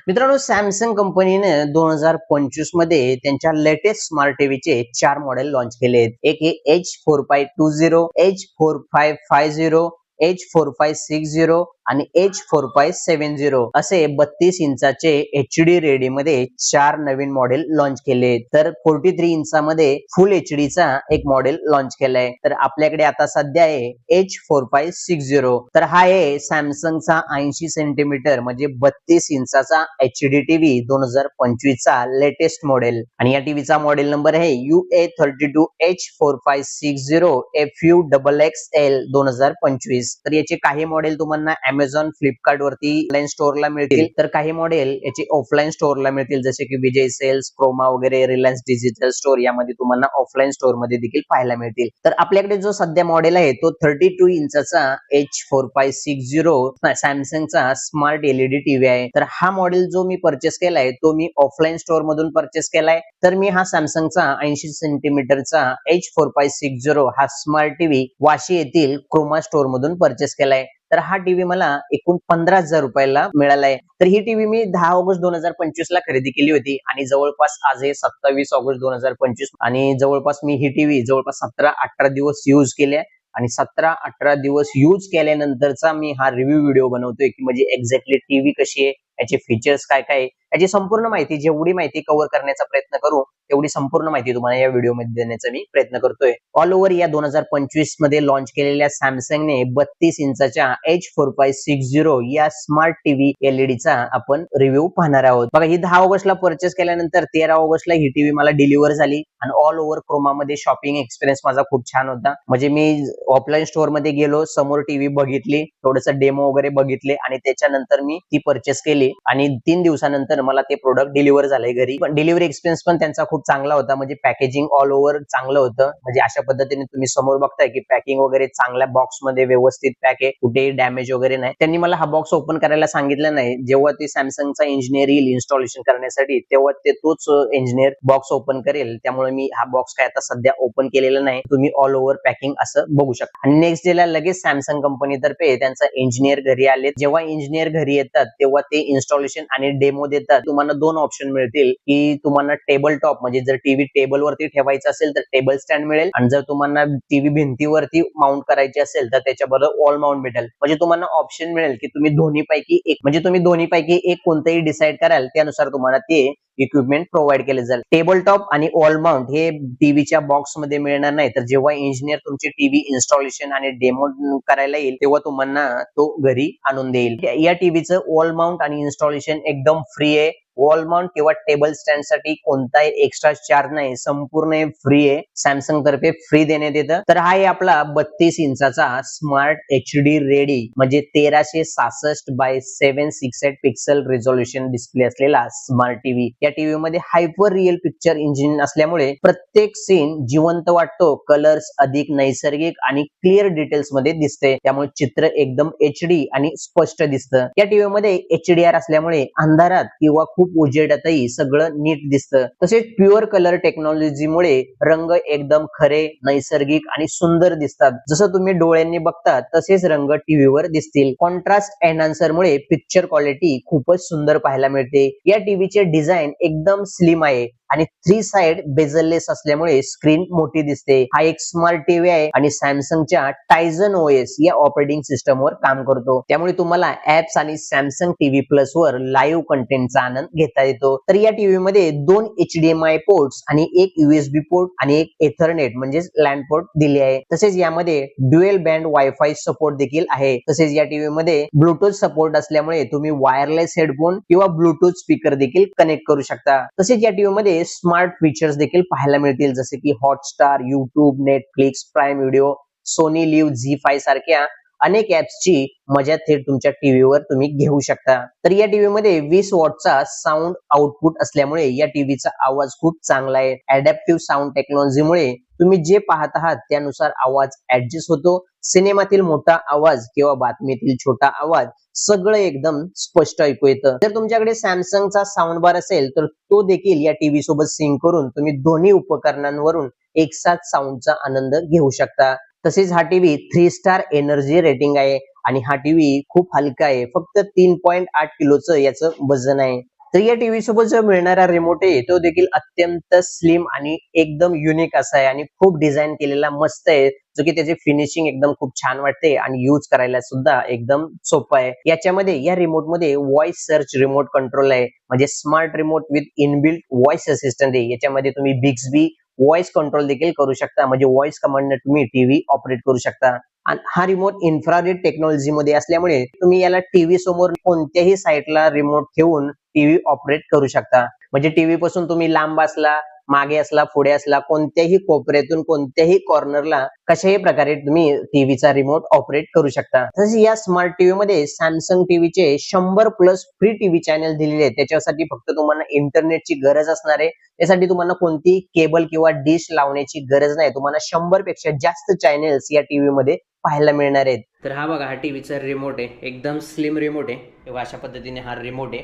मित्रांनो, सॅमसंग कंपनीने 2025 मध्ये त्यांच्या लेटेस्ट स्मार्ट टीव्हीचे 4 मॉडेल लॉन्च केले आहेत. एक हे H4520, H4550, H4560 आणि H4570 असे 32 इंचाचे HD रेडी मध्ये 4 नवीन मॉडेल लॉन्च केले. तर 43 इंचामध्ये फुल HD चा एक मॉडेल लॉन्च केलाय. तर आपल्याकडे आता सध्या आहे H4560. तर हा आहे सॅमसंगचा 80 सेंटीमीटर म्हणजे 32 इंचाचा HD टीव्ही 2025 चा लेटेस्ट मॉडेल. आणि या टीव्हीचा मॉडेल नंबर आहे UA32H4560 FUXXL 2025. तर याचे काही मॉडेल तुम्हाला Amazon, फ्लिपकार्ट वरती ऑनलाईन स्टोअरला मिळतील, तर काही मॉडेल याचे ऑफलाईन स्टोअरला मिळतील, जसे की विजय सेल्स, क्रोमा वगैरे, रिलायन्स डिजिटल स्टोअर यामध्ये तुम्हाला ऑफलाईन स्टोअर मध्ये देखील पाहायला मिळतील. तर आपल्याकडे जो सध्या मॉडेल आहे तो 32 इंचाचा H4560 सॅमसंगचा स्मार्ट LED टीव्ही आहे. तर हा मॉडेल जो मी परचेस केलाय तो मी ऑफलाईन स्टोअर मधून परचेस केलाय. तर मी हा सॅमसंगचा 80 सेंटीमीटरचा H4560 हा स्मार्ट टीव्ही वाशी येथील क्रोमा स्टोअर मधून परचेस केलाय. तर हा टीव्ही मला एकूण 15,000 रुपयाला मिळालाय. तर ही टीव्ही मी 10 ऑगस्ट 2025 ला खरेदी केली होती आणि जवळपास आज आहे 27 ऑगस्ट 2025 आणि जवळपास मी ही टीव्ही जवळपास 17-18 दिवस यूज केल्या आणि 17-18 दिवस यूज केल्यानंतरचा मी हा रिव्ह्यू व्हिडिओ बनवतोय की म्हणजे एक्झॅक्टली टीव्ही कशी आहे, याचे फीचर्स काय काय, याची संपूर्ण माहिती, जेवढी माहिती कव्हर करण्याचा प्रयत्न करू तेवढी संपूर्ण माहिती तुम्हाला या व्हिडिओ मध्ये देण्याचा मी प्रयत्न करतोय. ऑल ओव्हर या 2025 मध्ये लॉन्च केलेल्या सॅमसंगने 32 इंचाच्या H4560 या स्मार्ट टीव्ही LED चा आपण रिव्ह्यू पाहणार आहोत. बघा, ही 10 ऑगस्टला परचेस केल्यानंतर 13 ऑगस्टला ही टीव्ही मला डिलिव्हर झाली आणि ऑल ओव्हर क्रोमा मध्ये शॉपिंग एक्सपिरियन्स माझा खूप छान होता. म्हणजे मी ऑफलाईन स्टोअर मध्ये गेलो, समोर टीव्ही बघितली, थोडस डेमो वगैरे बघितले आणि त्याच्यानंतर मी ती परचेस केली आणि 3 दिवसानंतर मला ते प्रोडक्ट डिलिव्हर झाले घरी. पण डिलिव्हरी एक्सपिरियन्स पण त्यांचा खूप चांगला होता. म्हणजे पॅकेजिंग ऑल ओव्हर चांगलं होतं. म्हणजे अशा पद्धतीने तुम्ही समोर बघताय की पॅकिंग वगैरे चांगल्या बॉक्स मध्ये व्यवस्थित पॅक आहे, कुठेही डॅमेज वगैरे नाही. त्यांनी मला हा बॉक्स ओपन करायला सांगितलं नाही. जेव्हा ते सॅमसंगचा इंजिनियर येईल इन्स्टॉलेशन करण्यासाठी तेव्हा ते तोच इंजिनियर बॉक्स ओपन करेल. त्यामुळे मी हा बॉक्स काय आता सध्या ओपन केलेला नाही. तुम्ही ऑल ओव्हर पॅकिंग असं बघू शकता. आणि नेक्स्ट डेला लगेच सॅमसंग कंपनीतर्फे त्यांचा इंजिनियर घरी आले. जेव्हा इंजिनियर घरी येतात तेव्हा ते इन्स्टॉलेशन आणि डेमो देतात. तुम्हाला 2 ऑप्शन मिळतील की तुम्हाला टेबल टॉप म्हणजे जर टीव्ही टेबल वरती ठेवायचा असेल तर टेबल स्टँड मिळेल आणि जर तुम्हाला टीव्ही भिंतीवरती माउंट करायची असेल तर त्याच्याबरोबर वॉल माउंट भेटेल. म्हणजे तुम्हाला ऑप्शन मिळेल की तुम्ही दोन्हीपैकी एक कोणतंही डिसाइड कराल, त्यानुसार तुम्हाला ते इक्विपमेंट प्रोव्हाइड केले जाईल. टेबल टॉप आणि वॉल माउंट हे टीव्हीच्या बॉक्स मध्ये मिळणार नाही. तर जेव्हा इंजिनियर तुमची टीव्ही इन्स्टॉलेशन आणि डेमो करायला येईल तेव्हा तुम्हाला तो घरी आणून देईल. या टीव्हीचं वॉल माउंट आणि इन्स्टॉलेशन एकदम फ्री आहे. वॉल माउंट किंवा टेबल स्टँड साठी कोणताही एक्स्ट्रा चार्ज नाही, संपूर्ण फ्री आहे, सॅमसंग तर्फे फ्री देण्यात येतं. तर हा आहे आपला 32 इंचाचा स्मार्ट HD रेडी म्हणजे 1366 बाय 768 पिक्सल रिझोल्युशन डिस्प्ले असलेला स्मार्ट टीव्ही. या टीव्ही मध्ये हायपर रिअल पिक्चर इंजिन असल्यामुळे प्रत्येक सीन जिवंत वाटतो, कलर्स अधिक नैसर्गिक आणि क्लिअर डिटेल्स मध्ये दिसते. त्यामुळे चित्र एकदम HD आणि स्पष्ट दिसतं. या टीव्ही मध्ये HDR असल्यामुळे अंधारात किंवा खूप उजेडातही सगळं नीट दिसतं. तसेच प्युअर कलर टेक्नॉलॉजीमुळे रंग एकदम खरे, नैसर्गिक आणि सुंदर दिसतात. जसं तुम्ही डोळ्यांनी बघता तसेच रंग टीव्हीवर दिसतील. कॉन्ट्रास्ट एनहान्सर मुळे पिक्चर क्वालिटी खूपच सुंदर पाहायला मिळते. या टीव्हीचे डिझाईन एकदम स्लिम आहे आणि 3 साइड बेजललेस असल्यामुळे स्क्रीन मोठी दिसते. हा एक स्मार्ट टीव्ही आहे आणि सॅमसंगच्या टायझन OS या ऑपरेटिंग सिस्टम वर काम करतो. त्यामुळे तुम्हाला ऍप्स आणि सॅमसंग TV प्लस वर लाईव्ह कंटेंटचा आनंद घेता येतो. तर या टीव्ही मध्ये 2 HDMI पोर्ट्स आणि एक USB पोर्ट आणि एक एथरनेट म्हणजे लॅन पोर्ट दिले आहे. तसेच यामध्ये ड्युअल बँड वायफाय सपोर्ट देखील आहे. तसेच या टीव्ही मध्ये ब्लूटूथ सपोर्ट असल्यामुळे तुम्ही वायरलेस हेडफोन किंवा ब्लूटूथ स्पीकर देखील कनेक्ट करू शकता. तसेच या टीव्ही मध्ये स्मार्ट फीचर्स देखील पाहायला मिळतील, जसे की Hotstar, YouTube, Netflix, prime video, Sony Liv, झी5 सारख्या अनेक ऍप्सची मजा थेट तुमच्या टीव्हीवर तुम्ही घेऊ शकता. तर या टीव्ही मध्ये 20 वॉटचा साऊंड आउटपुट असल्यामुळे या टीव्हीचा आवाज खूप चांगला आहे. अडॅप्टिव्ह साऊंड टेक्नॉलॉजीमुळे तुम्ही जे पाहत आहात त्यानुसार आवाज ऍडजस्ट होतो. सिनेमातील मोठा आवाज किंवा बातमीतील छोटा आवाज सगळं एकदम स्पष्ट ऐकू येतं. जर तुमच्याकडे सॅमसंगचा साऊंड बार असेल तर तो देखील या टीव्ही सोबत सिंक करून तुम्ही दोन्ही उपकरणांवरून एकसाथ साऊंडचा आनंद घेऊ शकता. तसेच हा टीव्ही 3 स्टार एनर्जी रेटिंग आहे आणि हा टीव्ही खूप हलका आहे. फक्त 3.8 किलोचं याचं वजन आहे. तर या टीव्ही सोबत जो मिळणारा रिमोट आहे तो देखील अत्यंत स्लिम आणि एकदम युनिक असा आहे आणि खूप डिझाइन केलेला मस्त आहे, जो की त्याची फिनिशिंग एकदम खूप छान वाटते आणि यूज करायला सुद्धा एकदम सोपं आहे. याच्यामध्ये या रिमोट मध्ये व्हॉइस सर्च रिमोट कंट्रोल आहे, म्हणजे smart remote with inbuilt voice assistant आहे. याच्यामध्ये तुम्ही बिक्सबी व्हॉइस कंट्रोल देखील करू शकता, म्हणजे व्हॉइस कमांडने तुम्ही टीव्ही ऑपरेट करू शकता. आणि हा रिमोट इन्फ्रारेड टेक्नॉलॉजी मध्ये असल्यामुळे तुम्ही याला टीव्ही समोर कोणत्याही साईडला रिमोट ठेवून टीव्ही ऑपरेट करू शकता. म्हणजे टीव्ही पासून तुम्ही लांब असला, मागे असला, पुढे असला, कोणत्याही कोपऱ्यातून कोणत्याही कॉर्नरला कशाही प्रकारे तुम्ही टीव्हीचा रिमोट ऑपरेट करू शकता. तसेच या स्मार्ट टीव्ही मध्ये सॅमसंग टीव्हीचे 100 प्लस फ्री टीव्ही चॅनल दिलेले आहेत. त्याच्यासाठी फक्त तुम्हाला इंटरनेटची गरज असणार आहे. त्यासाठी तुम्हाला कोणती केबल किंवा डिश लावण्याची गरज नाही. तुम्हाला 100 पेक्षा जास्त चॅनल्स या टीव्ही मध्ये पाहायला मिळणार आहेत. तर हा बघा, हा टीव्हीचा रिमोट आहे, एकदम स्लिम रिमोट आहे. तेव्हा अशा पद्धतीने हा रिमोट आहे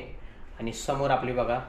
आणि समोर आपली बघा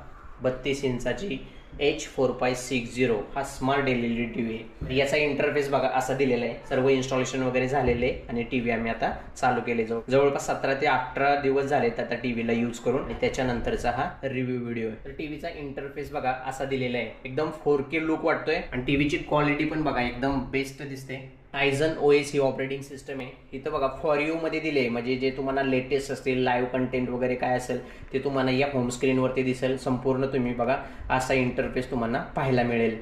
32 इंचाची H4560 हा स्मार्ट एलईडी टीव्ही आहे. याचा इंटरफेस बघा असा दिलेला आहे. सर्व इन्स्टॉलेशन वगैरे झालेले आणि टीव्ही आम्ही आता चालू केले. जवळपास 17 ते 18 दिवस झालेत आता टीव्हीला यूज करून आणि त्याच्यानंतरचा हा रिव्ह्यू व्हिडिओ आहे. तर टीव्हीचा इंटरफेस बघा असा दिलेला आहे, एकदम 4K लुक वाटतोय आणि टीव्हीची क्वालिटी पण बघा एकदम बेस्ट दिसते. टायझन OS ही ऑपरेटिंग सिस्टम आहे. इथं बघा फॉर यू मध्ये दिले, म्हणजे जे तुम्हाला लेटेस्ट असतील लाईव्ह कंटेंट वगैरे काय असेल ते तुम्हाला या होम स्क्रीन वरती दिसेल. संपूर्ण तुम्ही बघा असा इंटरफेस तुम्हाला पाहायला मिळेल.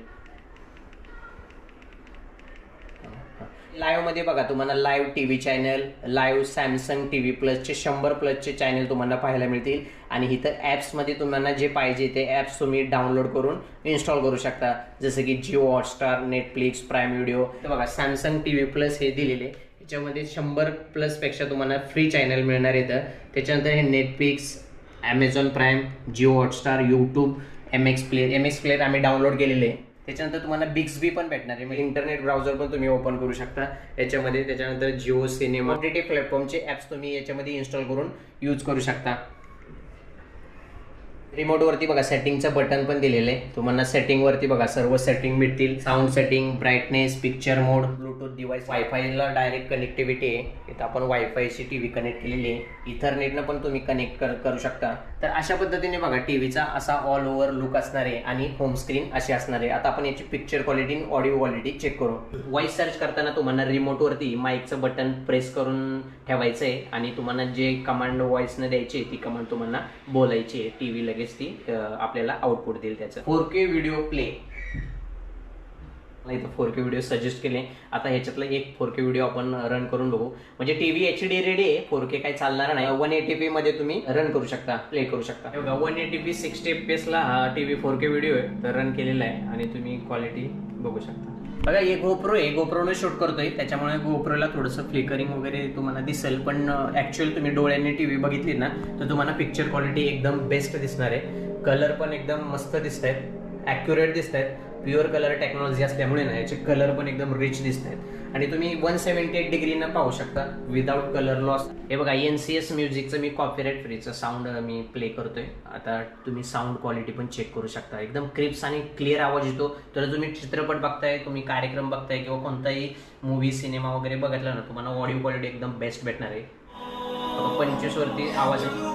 लाईव्ह मध्ये बघा तुम्हाला live TV channel, live Samsung TV प्लसचे 100 प्लसचे चॅनल तुम्हाला पाहायला मिळतील आणि इथं ॲप्स मध्ये तुम्हाला जे पाहिजे ते ॲप्स तुम्ही डाउनलोड करून इन्स्टॉल करू शकता, जसं की Jio Hotstar, Netflix, prime video. तर बघा सॅमसंग टीव्ही प्लस हे दिलेले, याच्यामध्ये 100 प्लस पेक्षा तुम्हाला फ्री चॅनल मिळणार आहेत. त्याच्यानंतर हे Netflix, Amazon Prime, Jio Hotstar, YouTube, M X player आम्ही डाउनलोड केलेले आहे. त्याच्यानंतर तुम्हाला बिक्सबी पण भेटणार आहे, म्हणजे इंटरनेट ब्राउझर पण तुम्ही ओपन करू शकता याच्यामध्ये. त्याच्यानंतर जिओ सिनेमा, OTT प्लॅटफॉर्मचे ॲप्स तुम्ही याच्यामध्ये इन्स्टॉल करून यूज करू शकता. रिमोट वरती बघा सेटिंगचं बटन पण दिलेलं आहे. तुम्हाला सेटिंग वरती बघा सर्व सेटिंग मिळतील. साऊंड सेटिंग, ब्राईटनेस, पिक्चर मोड, ब्लूटूथ डिव्हाइस, वायफायला डायरेक्ट कनेक्टिव्हिटी आहे. इथं आपण वायफायची टीव्ही कनेक्ट केलेली आहे. इथरनेटनं पण तुम्ही कनेक्ट करू शकता. तर अशा पद्धतीने बघा टीव्हीचा असा ऑल ओव्हर लुक असणार आहे आणि होम स्क्रीन अशी असणार आहे. आता आपण याची picture quality, audio quality check करू. व्हॉइस सर्च करताना तुम्हाला रिमोट वरती माईकचं बटन प्रेस करून ठेवायचं आहे आणि तुम्हाला जे कमांड व्हॉइसनं द्यायची ती कमांड तुम्हाला बोलायची आहे. टीव्ही लगेच ती आपल्याला आउटपुट देईल त्याचं. 4K व्हिडिओ प्ले, इथं 4K व्हिडिओ सजेस्ट केले. आता ह्याच्यातला एक 4K व्हिडिओ आपण रन करून बघू. म्हणजे टीव्ही HD रेडी आहे, 4K काही चालणार नाही. 180p मध्ये तुम्ही रन करू शकता, प्ले करू शकता. 180p 60 fps ला हा टीव्ही 4K व्हिडिओ आहे तर रन केलेला आहे आणि तुम्ही क्वालिटी बघू शकता. बघा हे गोप्रो आहे, गोप्रोने शूट करतोय त्याच्यामुळे गोप्रोला थोडंसं फ्लिकरिंग वगैरे तुम्हाला दिसेल, पण ऍक्च्युअल तुम्ही डोळ्यांनी टीव्ही बघितली ना तर तुम्हाला पिक्चर क्वालिटी एकदम बेस्ट दिसणार आहे. कलर पण एकदम मस्त दिसत आहेत, ॲक्युरेट दिसत आहेत. प्युअर कलर टेक्नॉलॉजी असल्यामुळे ना याचे कलर पण एकदम रिच दिसत आहेत आणि तुम्ही 178 डिग्रीनं पाहू शकता विदाउट कलर लॉस. हे बघा NCS म्युझिकचं मी कॉपीराइट फ्रीचं साऊंड मी प्ले करतोय. आता तुम्ही साऊंड क्वालिटी पण चेक करू शकता, एकदम क्रिप्स आणि क्लिअर आवाज येतो. तर तुम्ही चित्रपट बघताय, तुम्ही कार्यक्रम बघताय किंवा कोणताही मूवी सिनेमा वगैरे बघितला ना तुम्हाला ऑडिओ क्वालिटी एकदम बेस्ट भेटणार आहे. 25 वरती आवाज आहे.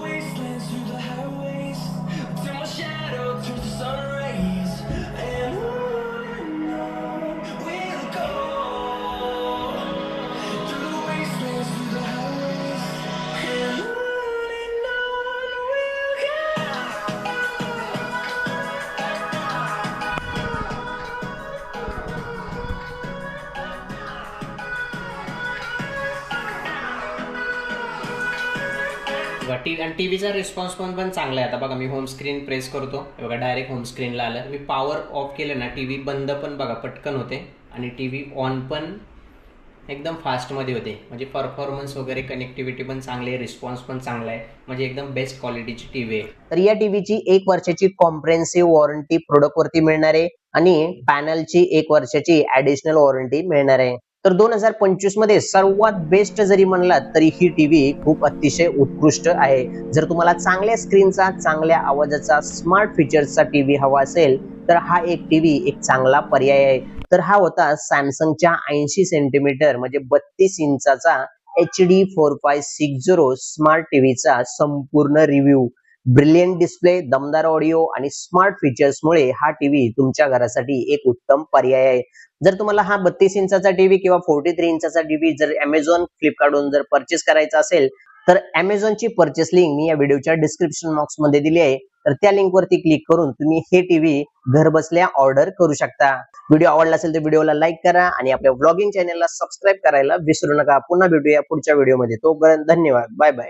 आणि टीव्हीचा रिस्पॉन्स पण चांगला आहे. आता बघा मी होम स्क्रीन प्रेस करतो, बघा डायरेक्ट होम स्क्रीनला आलं. मी पॉवर ऑफ केलं ना टीव्ही बंद पण बघा पटकन होते आणि टीव्ही ऑन पण एकदम फास्टमध्ये होते. म्हणजे परफॉर्मन्स वगैरे कनेक्टिव्हिटी पण चांगली आहे, रिस्पॉन्स पण चांगला आहे, म्हणजे एकदम बेस्ट क्वालिटीची टीव्ही आहे. तर या टीव्हीची 1 वर्षाची कॉम्प्रेहेन्सिव्ह वॉरंटी प्रोडक्ट वरती मिळणार आहे आणि पॅनलची 1 वर्षाची ऍडिशनल वॉरंटी मिळणार आहे. तर 2025 मध्ये सर्वात बेस्ट जरी म्हणलात तरी ही टीव्ही खूप अतिशय उत्कृष्ट आहे. जर तुम्हाला चांगल्या स्क्रीनचा, चांगल्या आवाजाचा, स्मार्ट फीचर्सचा टीव्ही हवा असेल तर हा एक टीव्ही एक चांगला पर्याय आहे. तर हा होता सॅमसंगच्या 80 सेंटीमीटर म्हणजे 32 इंचाचा HD4560 स्मार्ट टीव्हीचा संपूर्ण रिव्ह्यू. ब्रिलियंट डिस्प्ले, दमदार ऑडिओ आणि स्मार्ट फीचर्समुळे हा टीव्ही तुमच्या घरासाठी एक उत्तम पर्याय आहे. जर तुम्हाला हा 32 इंचाचा टीव्ही किंवा 43 इंचाचा टीव्ही जर Amazon, Flipkartवरून जर परचेस करायचा असेल, तर Amazonची परचेस लिंक मी या व्हिडिओच्या डिस्क्रिप्शन बॉक्समध्ये दिली आहे. तर त्या लिंकवरती क्लिक करून तुम्ही हे टीव्ही घर बसल्या ऑर्डर करू शकता. व्हिडिओ आवडला असेल तर व्हिडिओला लाईक करा आणि आपल्या व्लॉगिंग चॅनलला सबस्क्राईब करायला विसरू नका. पुन्हा भेटूया पुढच्या व्हिडिओमध्ये. तोपर्यंत धन्यवाद. Bye bye.